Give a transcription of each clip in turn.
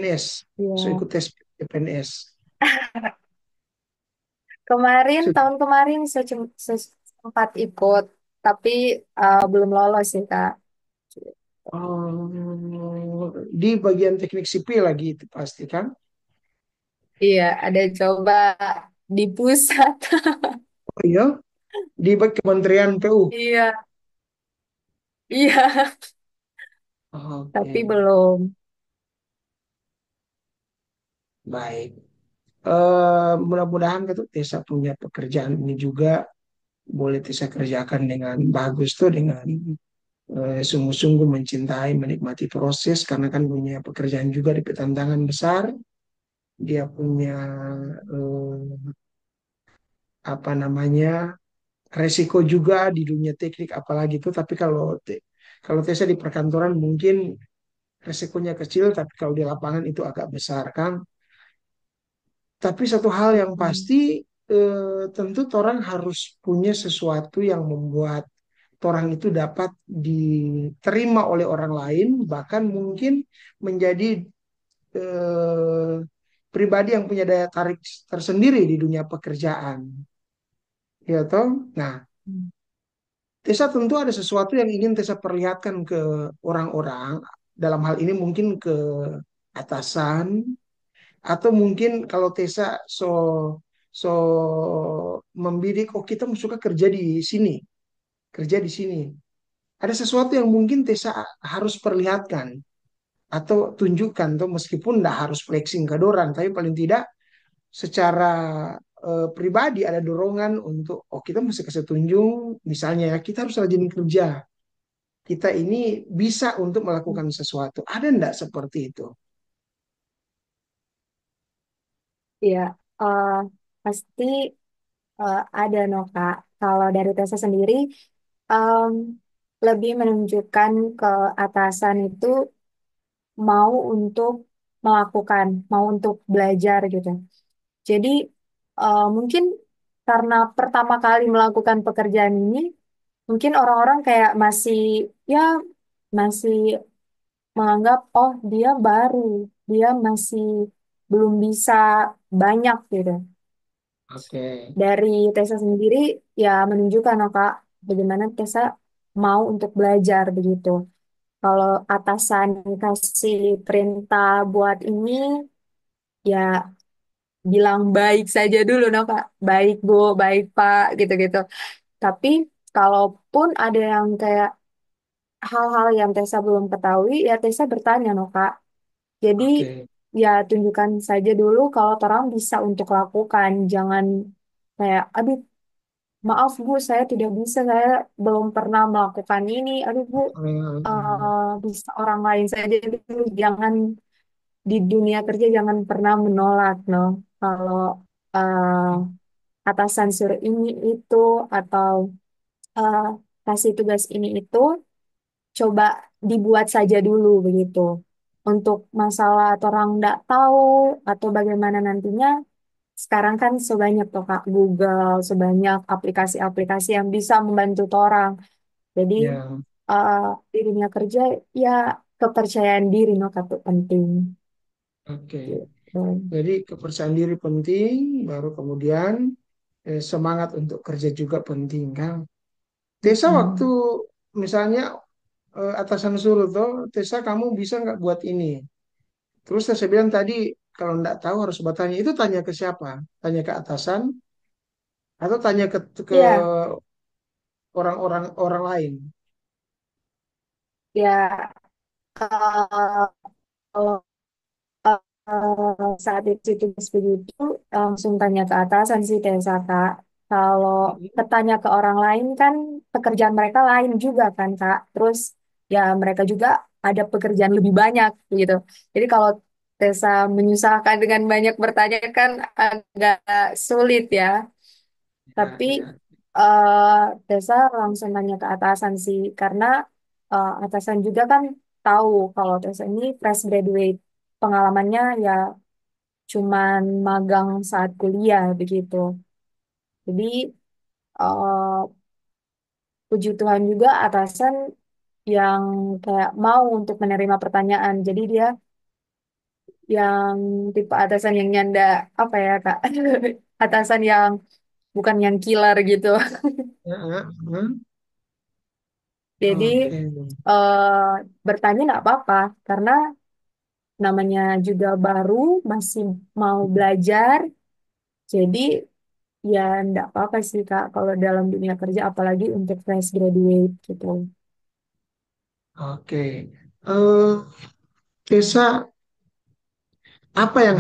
CPNS. So Iya. ikut tes CPNS. Kemarin, Sudah. tahun kemarin sempat ikut, tapi belum lolos sih, Kak. Oh, di bagian teknik sipil lagi itu pasti kan? Iya, ada coba di pusat. Oh iya, di Kementerian PU. Iya, iya, tapi Oke, belum. baik. Mudah-mudahan gitu Tessa punya pekerjaan ini juga boleh Tessa kerjakan dengan bagus tuh dengan sungguh-sungguh mencintai, menikmati proses karena kan punya pekerjaan juga di tantangan besar. Dia punya eh, apa namanya resiko juga di dunia teknik apalagi itu. Tapi kalau Tessa di perkantoran mungkin resikonya kecil, tapi kalau di lapangan itu agak besar kan. Tapi satu hal yang Hmm. pasti tentu orang harus punya sesuatu yang membuat orang itu dapat diterima oleh orang lain, bahkan mungkin menjadi eh, pribadi yang punya daya tarik tersendiri di dunia pekerjaan, ya toh. Nah, Tessa tentu ada sesuatu yang ingin Tessa perlihatkan ke orang-orang. Dalam hal ini mungkin ke atasan atau mungkin kalau Tessa so so membidik, oh kita suka kerja di sini. Ada sesuatu yang mungkin Tessa harus perlihatkan atau tunjukkan tuh meskipun tidak harus flexing ke dorang, tapi paling tidak secara pribadi ada dorongan untuk oh kita mesti kasih tunjuk, misalnya ya kita harus rajin kerja, kita ini bisa untuk melakukan sesuatu, ada ndak seperti itu? Iya, eh, pasti ada no Kak. Kalau dari Tessa sendiri, em, lebih menunjukkan ke atasan itu mau untuk melakukan, mau untuk belajar gitu. Jadi mungkin karena pertama kali melakukan pekerjaan ini, mungkin orang-orang kayak ya masih menganggap oh dia baru, dia masih belum bisa banyak gitu. Oke. Dari Tessa sendiri ya menunjukkan oh, Kak bagaimana Tessa mau untuk belajar begitu. Kalau atasan kasih perintah buat ini ya bilang baik saja dulu no Kak. Baik Bu, baik Pak gitu-gitu. Tapi kalaupun ada yang kayak hal-hal yang Tessa belum ketahui ya Tessa bertanya no Kak. Jadi Oke. ya tunjukkan saja dulu kalau orang bisa untuk lakukan. Jangan kayak aduh maaf Bu, saya tidak bisa, saya belum pernah melakukan ini. Aduh Bu, bisa orang lain saja dulu. Jangan di dunia kerja jangan pernah menolak, no. Kalau atasan suruh ini itu atau eh, kasih tugas ini itu, coba dibuat saja dulu begitu. Untuk masalah atau orang nggak tahu atau bagaimana nantinya, sekarang kan sebanyak tuh Kak Google, sebanyak aplikasi-aplikasi yang bisa membantu orang. Jadi Ya, eh, di dunia kerja ya kepercayaan diri no Kak tuh penting. oke. Gitu. Jadi kepercayaan diri penting, baru kemudian semangat untuk kerja juga penting kan. Tessa waktu Mm-mm. misalnya atasan suruh tuh, Tessa kamu bisa nggak buat ini? Terus saya bilang tadi kalau nggak tahu harus bertanya. Itu tanya ke siapa? Tanya ke atasan atau tanya ke Iya, orang-orang orang lain? ya kalau saat itu tugas begitu langsung tanya ke atasan sih Tessa Kak. Kalau ketanya ke orang lain kan pekerjaan mereka lain juga kan Kak. Terus ya mereka juga ada pekerjaan lebih banyak gitu. Jadi kalau Tessa menyusahkan dengan banyak bertanya kan agak sulit ya. Ya, Tapi ya. eh Tessa langsung nanya ke atasan sih karena atasan juga kan tahu kalau Tessa ini fresh graduate. Pengalamannya ya cuman magang saat kuliah begitu. Jadi eh, puji Tuhan juga atasan yang kayak mau untuk menerima pertanyaan. Jadi dia yang tipe atasan yang nyanda apa ya Kak? Atasan yang bukan yang killer gitu. Ya, Jadi oke. eh, bertanya nggak apa-apa karena namanya juga baru, masih mau belajar. Jadi ya nggak apa-apa sih Kak kalau dalam dunia kerja apalagi untuk fresh graduate gitu. Oke. Eh, Tessa, apa yang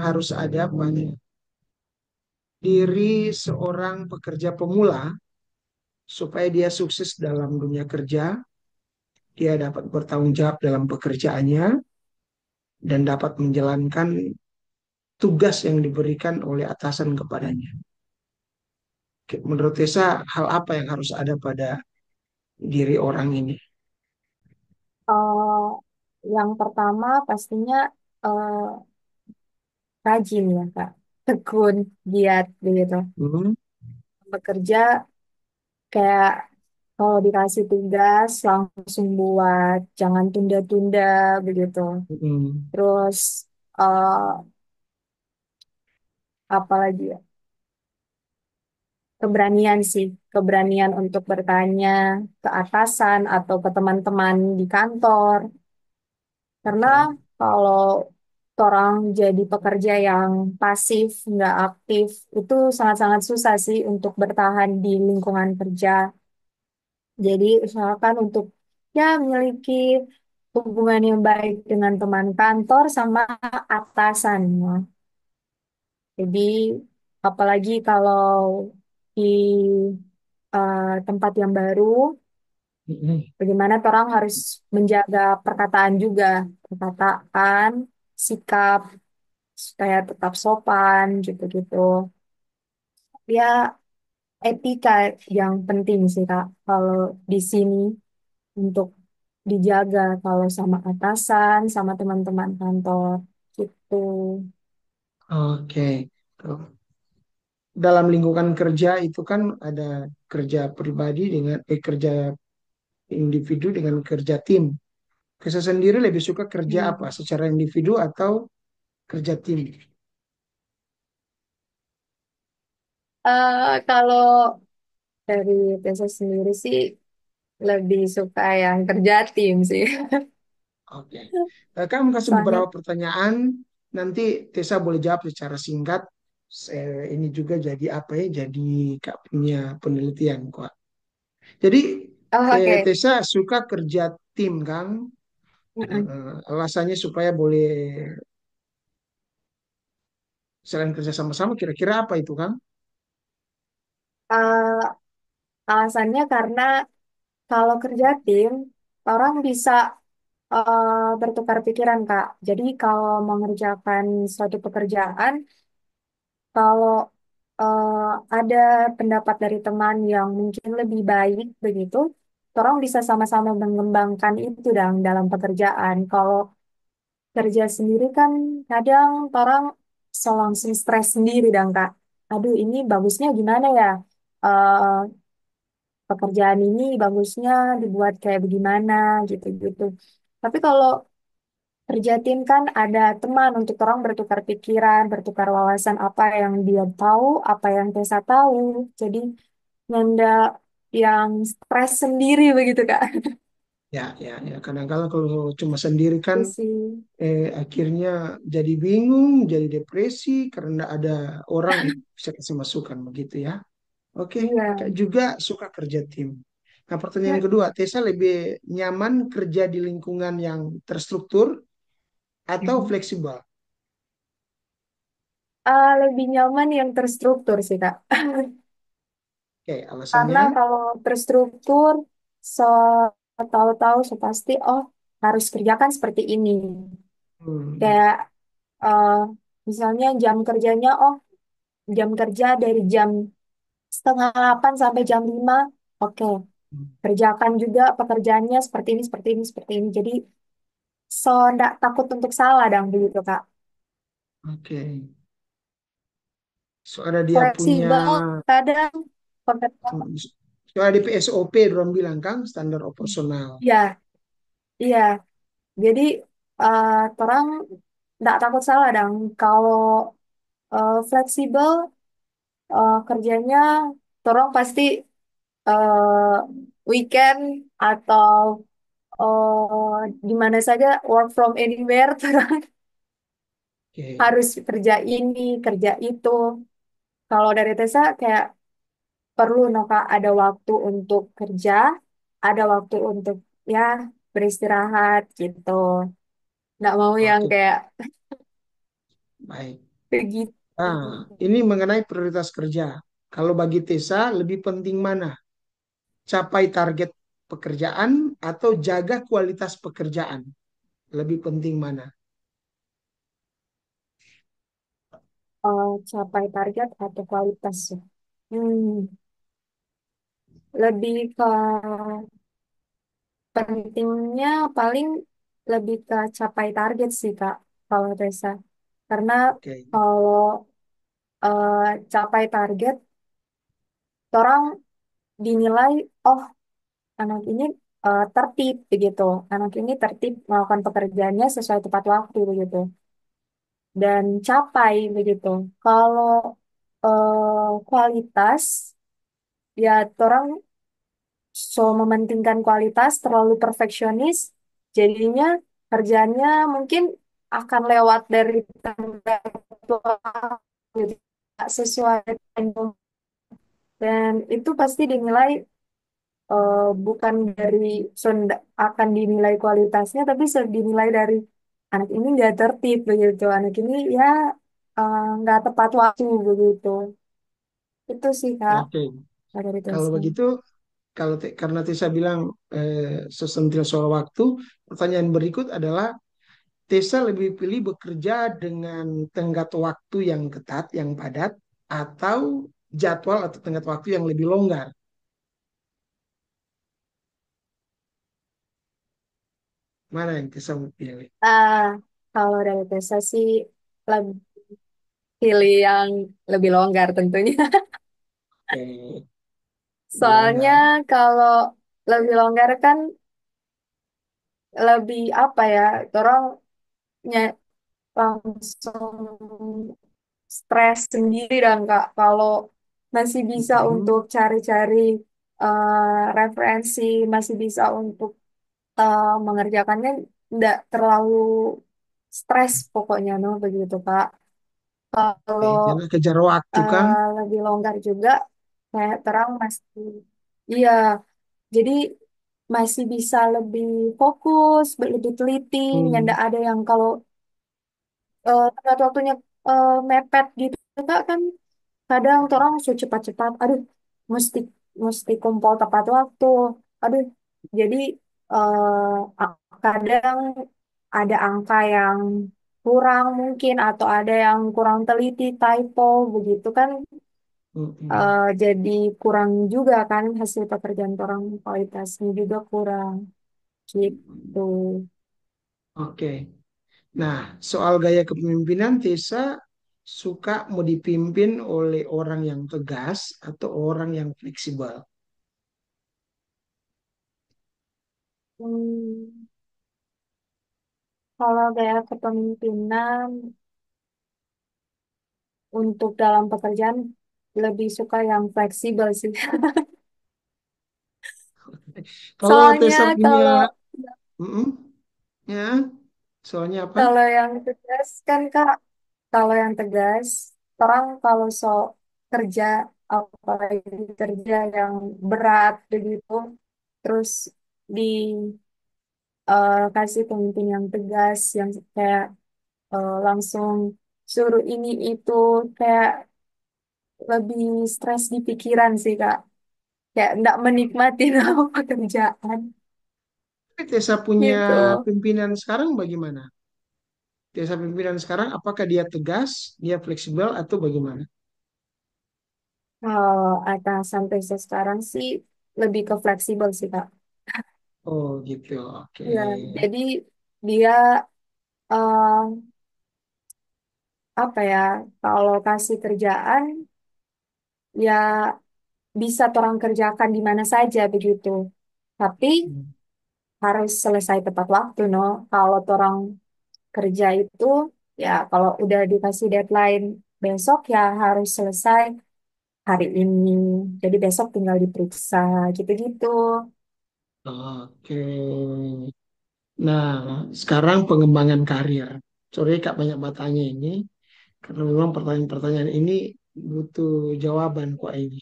harus ada pada diri seorang pekerja pemula supaya dia sukses dalam dunia kerja, dia dapat bertanggung jawab dalam pekerjaannya dan dapat menjalankan tugas yang diberikan oleh atasan kepadanya. Oke, menurut Tessa, hal apa yang harus ada pada diri orang ini? Eh, yang pertama pastinya eh, rajin ya Kak, tekun, giat begitu. Hmm, Bekerja kayak kalau dikasih tugas langsung buat, jangan tunda-tunda begitu. hmm, Terus eh, apalagi ya, keberanian sih, keberanian untuk bertanya ke atasan atau ke teman-teman di kantor. Karena oke. kalau orang jadi pekerja yang pasif, nggak aktif, itu sangat-sangat susah sih untuk bertahan di lingkungan kerja. Jadi usahakan untuk ya memiliki hubungan yang baik dengan teman kantor sama atasannya. Jadi apalagi kalau di tempat yang baru, Hmm, bagaimana orang harus menjaga perkataan juga, perkataan, sikap supaya tetap sopan gitu-gitu. Ya etika yang penting sih Kak kalau di sini untuk dijaga kalau sama atasan, sama teman-teman kantor gitu. oke. Dalam lingkungan kerja itu kan ada kerja pribadi dengan kerja individu dengan kerja tim. Saya sendiri lebih suka kerja apa? Hmm. Secara individu atau kerja tim? Kalau dari Tessa sendiri sih lebih suka yang kerja tim sih. Oke. Kamu kasih Soalnya, beberapa pertanyaan, nanti Tessa boleh jawab secara singkat. Ini juga jadi apa ya? Jadi Kak punya penelitian kok. Jadi oh, oke. Tessa suka kerja tim, Kang. Mm-mm. Alasannya supaya boleh selain kerja sama-sama, kira-kira apa itu, Kang? Eh, Alasannya karena kalau kerja tim, orang bisa bertukar pikiran, Kak. Jadi kalau mengerjakan suatu pekerjaan, kalau eh, ada pendapat dari teman yang mungkin lebih baik begitu, orang bisa sama-sama mengembangkan itu dalam pekerjaan. Kalau kerja sendiri kan kadang orang langsung stres sendiri dan Kak. Aduh, ini bagusnya gimana ya? Eh, Pekerjaan ini bagusnya dibuat kayak bagaimana gitu-gitu. Tapi kalau kerja tim kan ada teman untuk orang bertukar pikiran, bertukar wawasan apa yang dia tahu, apa yang Tessa tahu. Jadi nyanda yang stres sendiri begitu Kak. Ya, ya, ya. Kadang-kadang kalau cuma sendiri kan Itu sih. akhirnya jadi bingung, jadi depresi karena ada orang yang bisa kasih masukan begitu ya. Oke, Iya. Kak juga suka kerja tim. Nah, pertanyaan Ya, kedua, Tessa lebih nyaman kerja di lingkungan yang terstruktur atau fleksibel? lebih nyaman yang terstruktur sih Kak. Oke, Karena alasannya? kalau terstruktur, so tahu-tahu so pasti, oh harus kerjakan seperti ini. Hmm, Kayak eh, misalnya jam kerjanya, oh jam kerja dari jam 7:30 sampai jam 5. Oke, kerjakan juga pekerjaannya seperti ini, seperti ini, seperti ini. Jadi so ndak takut untuk salah dong begitu Kak. oke. Soalnya dia punya, Fleksibel kadang pekerjaan. soalnya di PSOP, orang bilang, Kang, standar operasional. Iya, iya. Jadi orang nggak takut salah dong. Kalau fleksibel kerjanya, orang pasti eh, weekend atau di mana saja work from anywhere, orang Oke, harus kerja ini, kerja itu. Kalau dari Tessa kayak perlu no Kak, ada waktu untuk kerja, ada waktu untuk ya beristirahat gitu. Nggak mau yang oke, kayak baik. begitu. Nah, ini mengenai prioritas kerja. Kalau bagi Tesa, lebih penting mana? Capai target pekerjaan atau jaga kualitas pekerjaan? Lebih penting mana? Capai target atau kualitas ya? Hmm, lebih ke pentingnya paling lebih ke capai target sih Kak, kalau Tessa. Karena Oke, kalau capai target, orang dinilai, oh anak ini tertib begitu. Anak ini tertib melakukan pekerjaannya sesuai tepat waktu begitu. Dan capai begitu. Kalau kualitas, ya orang so mementingkan kualitas, terlalu perfeksionis, jadinya kerjanya mungkin akan lewat dari tenggat waktu, gitu. Nggak sesuai dengan- dan itu pasti dinilai bukan dari akan dinilai kualitasnya, tapi dinilai dari anak ini nggak tertib begitu, anak ini ya nggak tepat waktu begitu. Itu sih Kak oke. dari Kalau Tessa. begitu, karena Tessa bilang sesentil soal waktu, pertanyaan berikut adalah Tessa lebih pilih bekerja dengan tenggat waktu yang ketat, yang padat, atau jadwal atau tenggat waktu yang lebih longgar. Mana yang Tessa mau pilih? Ah, kalau dari Tessa sih lebih pilih yang lebih longgar tentunya. Oke, lebih Soalnya longgar. kalau lebih longgar kan lebih apa ya, orang langsung stres sendiri dan Kak. Kalau masih bisa Mhm. untuk cari-cari referensi, masih bisa untuk mengerjakannya, nggak terlalu stres pokoknya, no begitu Kak. Oke, Kalau jangan kejar waktu kan? lebih longgar juga, kayak terang masih, iya, jadi masih bisa lebih fokus, lebih teliti, yang Hmm. nggak ada yang kalau tenggat waktunya mepet gitu Kak, kan kadang orang sudah cepat-cepat, aduh, mesti mesti kumpul tepat waktu, aduh, jadi kadang ada angka yang kurang mungkin atau ada yang kurang teliti, typo begitu kan, Mhm. jadi kurang juga kan hasil pekerjaan orang, kualitasnya juga kurang gitu. Oke. Nah, soal gaya kepemimpinan, Tessa suka mau dipimpin oleh orang yang tegas atau orang yang fleksibel. Hmm, kalau gaya kepemimpinan untuk dalam pekerjaan lebih suka yang fleksibel sih. Kalau Soalnya Tessa punya, kalau mm ya, soalnya apa? kalau yang tegas kan Kak, kalau yang tegas, orang kalau kerja, apalagi kerja yang berat begitu, terus kasih pemimpin yang tegas, yang kayak langsung suruh ini itu, kayak lebih stres di pikiran sih Kak, kayak nggak menikmati apa pekerjaan Tessa punya gitu. pimpinan sekarang bagaimana? Tessa pimpinan sekarang, apakah dia tegas, dia fleksibel, atau bagaimana? Kalau sampai sekarang sih lebih ke fleksibel sih Kak. Oh gitu, oke. Ya, jadi dia eh, apa ya? Kalau kasih kerjaan ya bisa orang kerjakan di mana saja begitu. Tapi Hmm. harus selesai tepat waktu, no. Kalau orang kerja itu ya kalau udah dikasih deadline besok ya harus selesai hari ini. Jadi besok tinggal diperiksa gitu-gitu. Oke. Nah, sekarang pengembangan karir. Sorry Kak banyak bertanya ini, karena memang pertanyaan-pertanyaan ini butuh jawaban kok ini.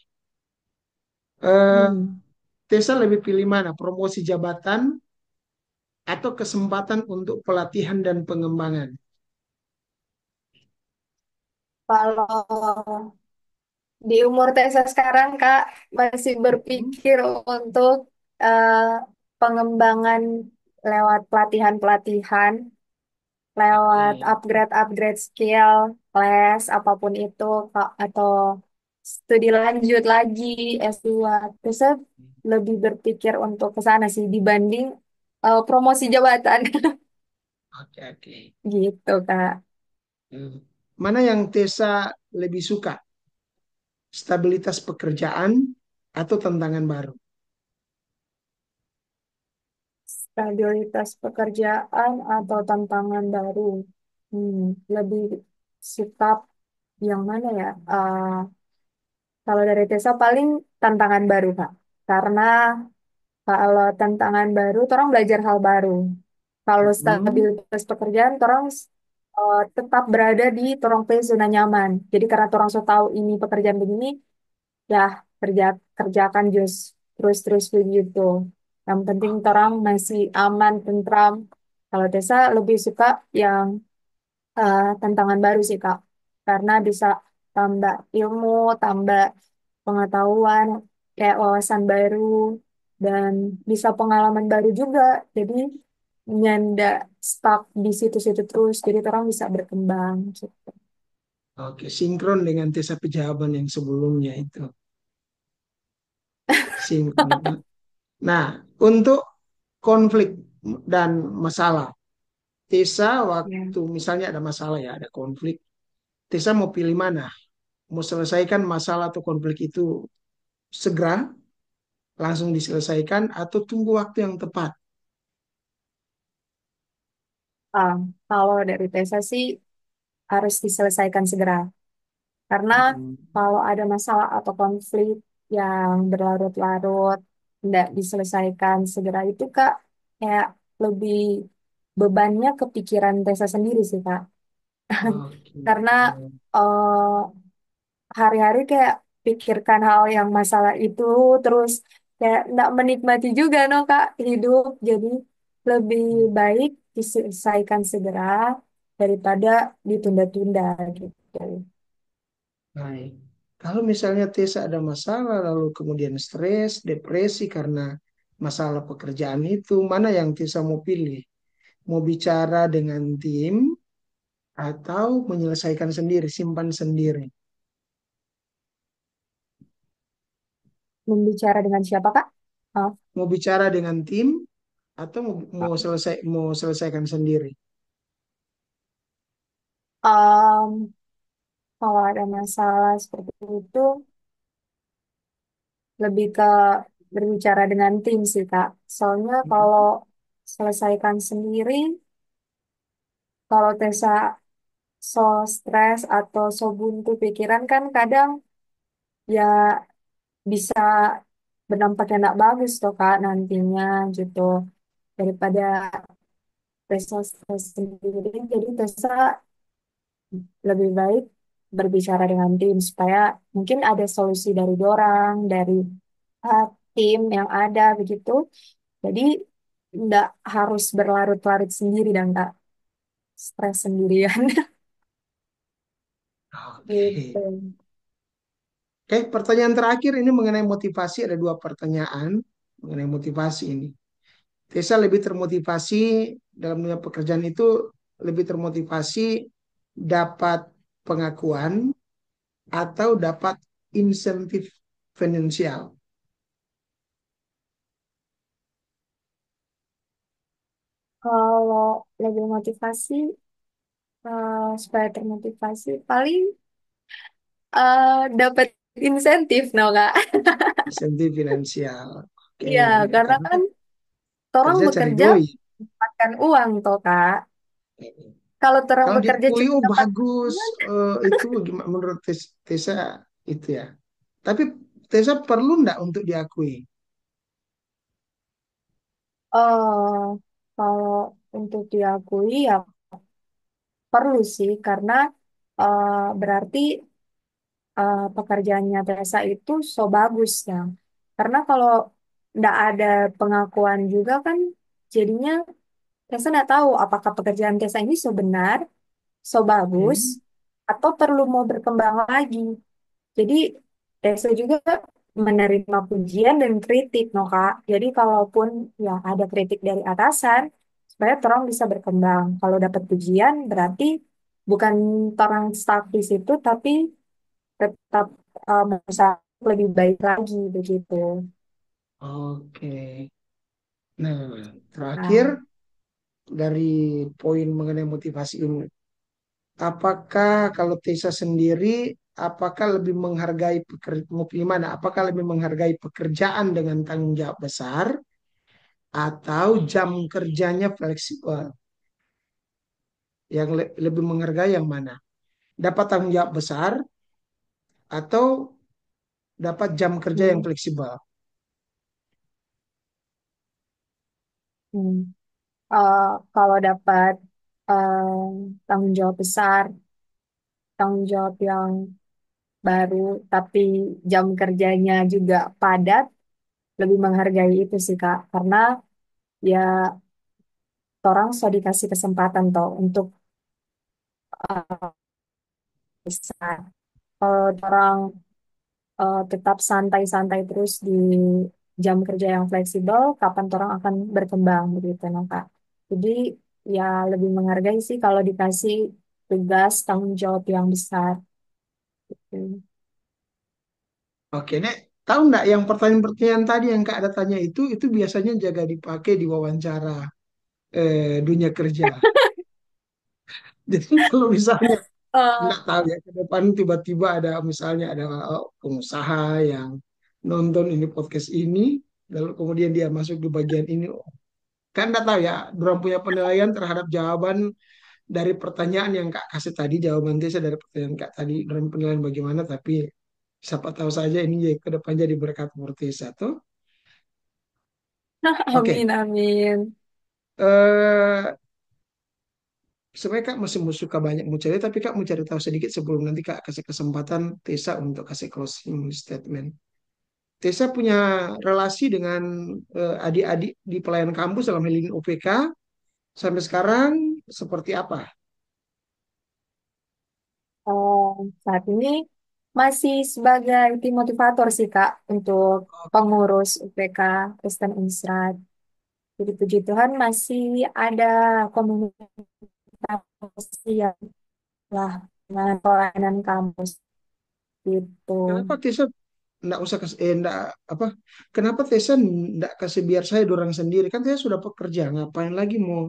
Eh, Hmm. Tessa lebih pilih mana? Promosi jabatan atau kesempatan untuk pelatihan dan pengembangan? Kalau di umur Tessa sekarang, Kak, masih Mm-mm. berpikir untuk eh, pengembangan lewat pelatihan-pelatihan, lewat Oke. upgrade-upgrade skill, les, apapun itu, Kak, atau studi lanjut lagi, S2. Tessa lebih berpikir untuk ke sana sih dibanding promosi jabatan. Oke, oke. Gitu, Kak. Hmm. Mana yang Tessa lebih suka? Stabilitas pekerjaan atau tantangan baru? Stabilitas pekerjaan atau tantangan baru. Hmm, lebih sikap yang mana ya? Kalau dari Tessa paling tantangan baru, Kak. Karena kalau tantangan baru, orang belajar hal baru. Kalau Mm-mm. stabilitas pekerjaan, orang tetap berada di orang punya zona nyaman. Jadi karena orang so tahu ini pekerjaan begini, ya kerja kerjakan terus begitu. Yang penting orang Oke. masih aman, tentram. Kalau Tessa lebih suka yang tantangan baru sih Kak, karena bisa tambah ilmu, tambah pengetahuan, kayak wawasan baru, dan bisa pengalaman baru juga. Jadi nyanda stuck di situ-situ terus, jadi orang bisa berkembang gitu. Oke, sinkron dengan Tessa Pejaban yang sebelumnya itu. Sinkron. Nah, untuk konflik dan masalah, Tessa Ya. waktu misalnya ada masalah ya, ada konflik, Tessa mau pilih mana? Mau selesaikan masalah atau konflik itu segera, langsung diselesaikan, atau tunggu waktu yang tepat? Ah, kalau dari Tessa sih harus diselesaikan segera. Karena Hmm. kalau ada masalah atau konflik yang berlarut-larut, tidak diselesaikan segera itu, Kak, kayak lebih bebannya ke pikiran Tessa sendiri sih, Kak. Oke. Karena eh, hari-hari kayak pikirkan hal yang masalah itu, terus kayak nggak menikmati juga, no, Kak, hidup. Jadi lebih baik diselesaikan segera daripada ditunda-tunda gitu. Baik. Kalau misalnya Tessa ada masalah, lalu kemudian stres, depresi karena masalah pekerjaan itu, mana yang Tessa mau pilih? Mau bicara dengan tim atau menyelesaikan sendiri, simpan sendiri? Membicara dengan siapa, Kak? Oh, Mau bicara dengan tim atau mau selesaikan sendiri? um, kalau ada masalah seperti itu, lebih ke berbicara dengan tim sih, Kak. Soalnya kalau selesaikan sendiri, kalau Tessa so stres atau so buntu pikiran kan kadang ya bisa berdampak yang tidak bagus tuh, Kak, nantinya gitu. Daripada Tessa stres sendiri, jadi Tessa lebih baik berbicara dengan tim supaya mungkin ada solusi dari dorang, dari uh, tim yang ada begitu. Jadi nggak harus berlarut-larut sendiri dan nggak stres sendirian Oke. gitu. Oke, pertanyaan terakhir ini mengenai motivasi. Ada dua pertanyaan mengenai motivasi ini. Tessa lebih termotivasi dalam dunia pekerjaan itu lebih termotivasi dapat pengakuan atau dapat insentif finansial. Kalau lebih motivasi, supaya termotivasi, paling dapat insentif, no Kak. Insentif finansial. Oke, Iya, ya, karena karena kan orang kerja cari bekerja doi. mendapatkan uang, toh Kak. Kalau terang Kalau bekerja diakui, cuma oh dapat bagus, uang. itu gimana menurut Tessa itu ya. Tapi Tessa perlu ndak untuk diakui? Oh, kalau untuk diakui ya perlu sih, karena berarti pekerjaannya Tessa itu so bagus ya. Karena kalau nggak ada pengakuan juga kan, jadinya Tessa nggak tahu apakah pekerjaan Tessa ini so benar, so bagus, Hmm. atau perlu mau berkembang lagi. Jadi Tessa juga menerima pujian dan kritik, no Kak. Jadi kalaupun ya ada kritik dari atasan, supaya orang bisa berkembang. Kalau dapat pujian berarti bukan orang stuck di situ, tapi tetap berusaha lebih baik lagi begitu. Oke. Nah, terakhir Nah, dari poin mengenai motivasi ini, apakah kalau Tessa sendiri, apakah lebih menghargai gimana? Apakah lebih menghargai pekerjaan dengan tanggung jawab besar atau jam kerjanya fleksibel? Yang lebih menghargai yang mana? Dapat tanggung jawab besar atau dapat jam kerja yang hmm, fleksibel? hmm. Eh, kalau dapat tanggung jawab besar, tanggung jawab yang baru, tapi jam kerjanya juga padat, lebih menghargai itu sih Kak. Karena ya orang sudah dikasih kesempatan toh untuk besar. Kalau orang tetap santai-santai terus di jam kerja yang fleksibel, kapan orang akan berkembang begitu, nah, Kak. Jadi ya lebih menghargai sih kalau dikasih tugas tanggung jawab yang besar. Hmm. Oke, Nek. Tahu nggak yang pertanyaan-pertanyaan tadi yang Kak ada tanya itu biasanya jaga dipakai di wawancara dunia kerja. Jadi kalau misalnya Eh, nggak tahu ya ke depan tiba-tiba ada misalnya ada pengusaha yang nonton ini podcast ini, lalu kemudian dia masuk di bagian ini, kan nggak tahu ya, dorang punya penilaian terhadap jawaban dari pertanyaan yang Kak kasih tadi, jawaban Tessa dari pertanyaan Kak tadi, dorang penilaian bagaimana, tapi siapa tahu saja ini ya ke depan jadi berkat buat Tessa tuh. Oke, amin, amin. eh sebenarnya Kak masih mau suka banyak mau cari, tapi Kak mau cari tahu sedikit sebelum nanti Kak kasih kesempatan Tessa untuk kasih closing statement. Tessa punya relasi dengan adik-adik di pelayanan kampus dalam hal ini UPK sampai sekarang seperti apa? Eh, Saat ini masih sebagai tim motivator sih Kak untuk pengurus UPK Kristen Unsrat. Jadi puji Tuhan masih ada komunikasi yang lah dengan pelayanan kampus gitu. Kenapa Tessa nggak usah kasih nggak apa? Kenapa Tessa nggak kasih biar saya dorang sendiri? Kan saya sudah pekerja, ngapain lagi mau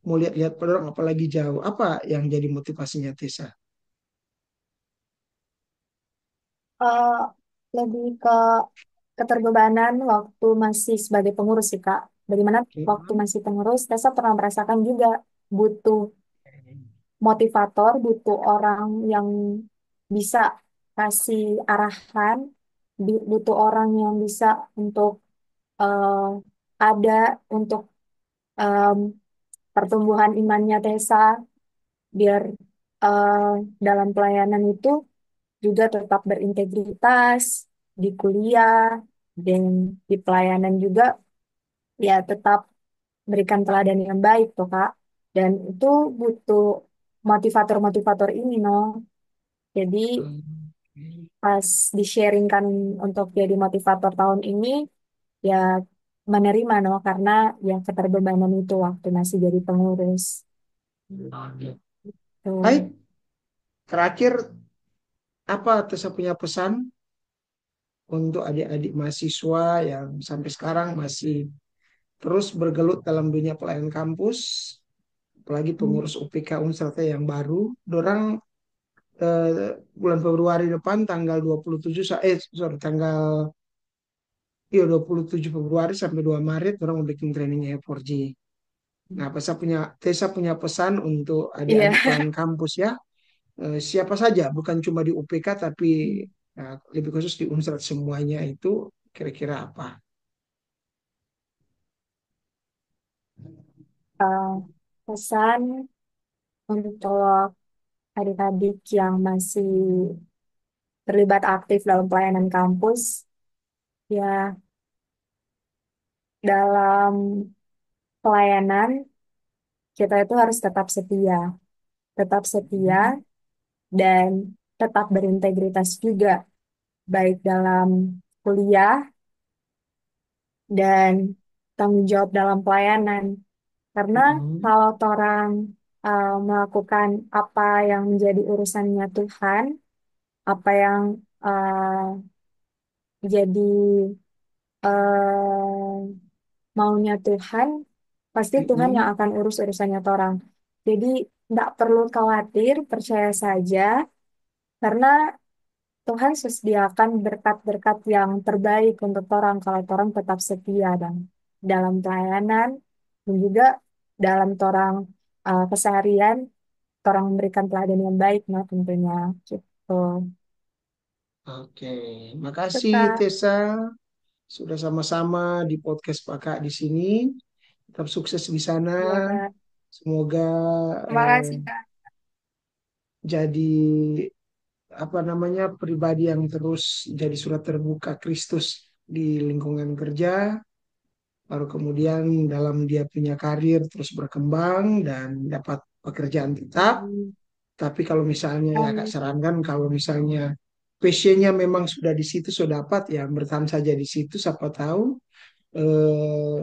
mau lihat-lihat pada orang apalagi jauh? Apa yang jadi motivasinya Tessa? Eh, Lebih ke keterbebanan waktu masih sebagai pengurus sih Kak. Bagaimana waktu Hmm. masih pengurus, Tessa pernah merasakan juga butuh motivator, butuh orang yang bisa kasih arahan, butuh orang yang bisa untuk eh, ada untuk em, pertumbuhan imannya Tessa, biar eh, dalam pelayanan itu juga tetap berintegritas di kuliah dan di pelayanan juga ya tetap berikan teladan yang baik tuh Kak. Dan itu butuh motivator-motivator ini no. Jadi pas di-sharingkan untuk jadi motivator tahun ini ya menerima no, karena ya keterbebanan itu waktu masih jadi pengurus tuh. Baik, terakhir apa Tessa punya pesan untuk adik-adik mahasiswa yang sampai sekarang masih terus bergelut dalam dunia pelayanan kampus, apalagi pengurus UPK Unsrata yang baru, dorang bulan Februari depan tanggal 27 sorry tanggal 27 Februari sampai 2 Maret orang mau bikin training E4J. Nah, Tessa punya pesan untuk Iya. adik-adik pelayan kampus ya. Siapa saja, bukan cuma di UPK, tapi lebih khusus di Unsrat semuanya itu kira-kira apa? Eh, Pesan untuk adik-adik yang masih terlibat aktif dalam pelayanan kampus, ya dalam pelayanan kita itu harus tetap setia Mhm. dan tetap berintegritas juga, baik dalam kuliah dan tanggung jawab dalam pelayanan. Karena Mhm. kalau orang melakukan apa yang menjadi urusannya Tuhan, apa yang jadi eh, maunya Tuhan, pasti Tuhan yang Mhm. akan urus urusannya orang. Jadi tidak perlu khawatir, percaya saja, karena Tuhan sediakan berkat-berkat yang terbaik untuk orang kalau orang tetap setia dan dalam pelayanan dan juga dalam orang keseharian, orang memberikan pelayanan yang baik, nah tentunya gitu. Oke, makasih Tetap, Tessa sudah sama-sama di podcast Kakak di sini. Tetap sukses di sana. ya Kak. Semoga Terima eh, kasih Kak. jadi apa namanya pribadi yang terus jadi surat terbuka Kristus di lingkungan kerja, baru kemudian dalam dia punya karir terus berkembang dan dapat pekerjaan tetap. Amin. Tapi kalau misalnya ya Kak Amin. sarankan kalau misalnya passionnya memang sudah di situ sudah dapat ya bertahan saja di situ siapa tahu eh,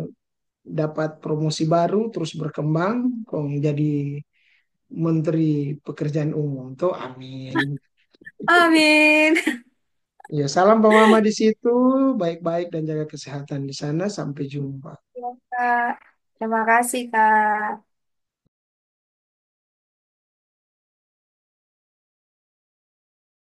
dapat promosi baru terus berkembang kok jadi Menteri Pekerjaan Umum tuh amin. Amin. Ya, salam Pak Mama di situ, baik-baik dan jaga kesehatan di sana. Sampai jumpa. Ya, Kak. Terima kasih Kak.